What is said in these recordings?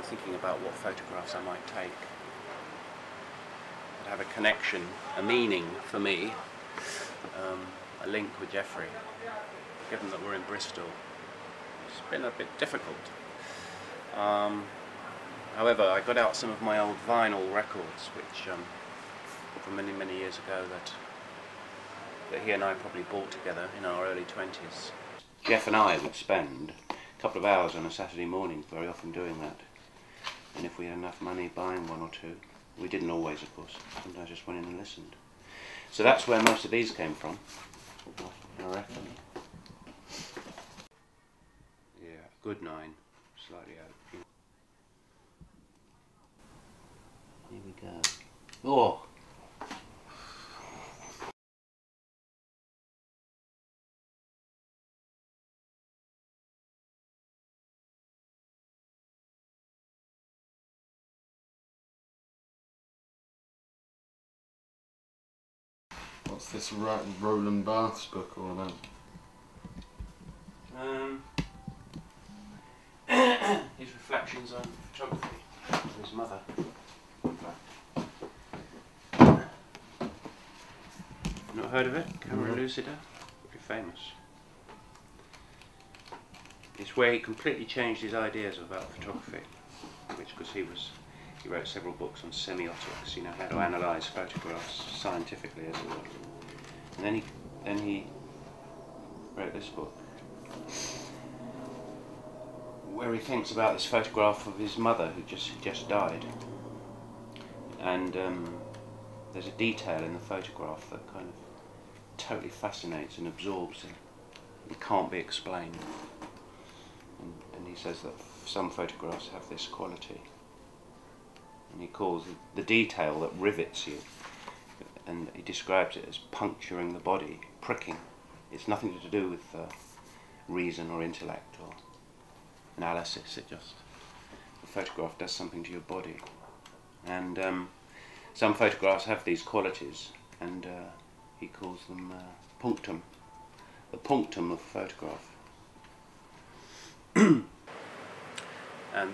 thinking about what photographs I might take that have a connection, a meaning for me, a link with Jeffrey. Given that we're in Bristol, it's been a bit difficult. However, I got out some of my old vinyl records, which from many years ago that he and I probably bought together in our early 20s. Jeff and I would spend a couple of hours on a Saturday morning, very often doing that. And if we had enough money, buying one or two. We didn't always, of course. Sometimes just went in and listened. So that's where most of these came from, I reckon. Yeah, good 9, slightly out. Here we go. Oh! What's this Roland Barthes book all about? His reflections on photography of his mother. Not heard of it? Camera Lucida? Pretty famous. It's where he completely changed his ideas about photography, which because he wrote several books on semiotics, you know, how to analyse photographs scientifically, as it were. And then he wrote this book, where he thinks about this photograph of his mother who just died. And there's a detail in the photograph that kind of totally fascinates and absorbs him. It can't be explained. And he says that some photographs have this quality. And he calls it the detail that rivets you. And he describes it as puncturing the body, pricking. It's nothing to do with reason or intellect or analysis. The photograph does something to your body. And some photographs have these qualities, and he calls them punctum, the punctum of a photograph. And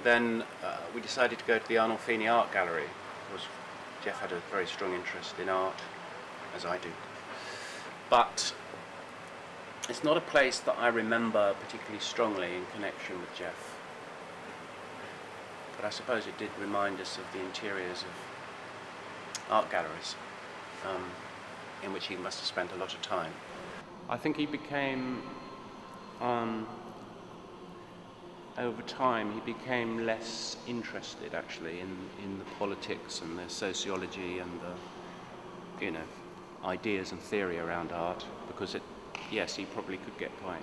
then we decided to go to the Arnolfini Art Gallery, because Jeff had a very strong interest in art, as I do. But it's not a place that I remember particularly strongly in connection with Jeff. But I suppose it did remind us of the interiors of art galleries, in which he must have spent a lot of time. I think he became, over time, he became less interested actually in the politics and the sociology and the, you know, ideas and theory around art, because yes, he probably could get quite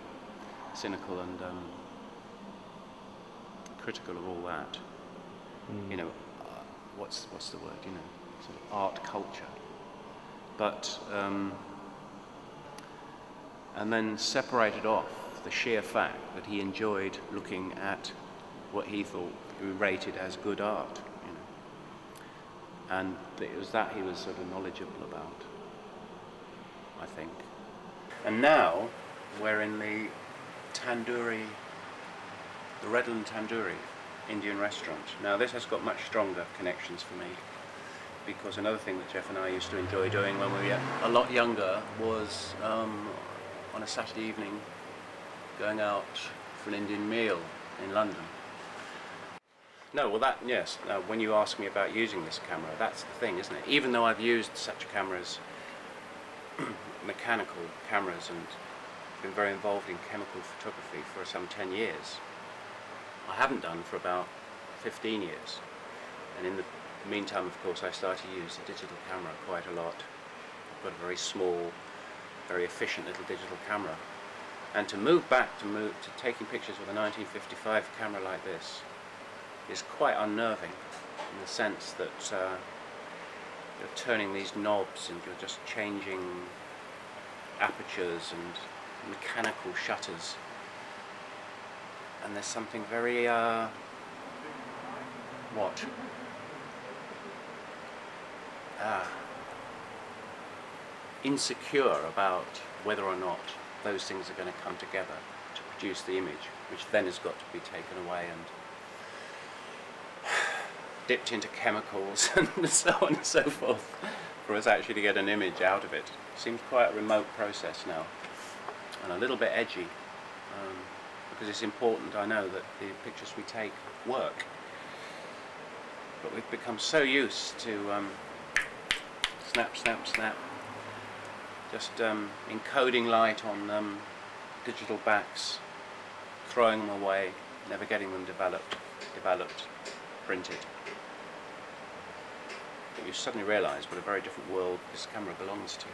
cynical and critical of all that. You know, what's the word? You know, sort of art culture. But and then separated off the sheer fact that he enjoyed looking at what he thought he rated as good art, you know. And it was that he was sort of knowledgeable about, I think. And now we're in the tandoori, the Redland Tandoori Indian restaurant. Now this has got much stronger connections for me, because another thing that Jeff and I used to enjoy doing when we were a lot younger was on a Saturday evening going out for an Indian meal in London. No, well yes, when you ask me about using this camera, that's the thing, isn't it? Even though I've used such cameras, mechanical cameras, and been very involved in chemical photography for some 10 years, I haven't done for about 15 years. And in the meantime, of course, I started to use the digital camera quite a lot. I've got a very small, very efficient little digital camera. And to move back to taking pictures with a 1955 camera like this is quite unnerving, in the sense that you're turning these knobs and you're just changing apertures and mechanical shutters. And there's something very, insecure about whether or not those things are going to come together to produce the image, which then has got to be taken away and dipped into chemicals and so on and so forth for us actually to get an image out of it. Seems quite a remote process now, and a little bit edgy, because it's important, I know, that the pictures we take work. But we've become so used to snap, snap, snap, just encoding light on digital backs, throwing them away, never getting them developed, printed. But you suddenly realise what a very different world this camera belongs to.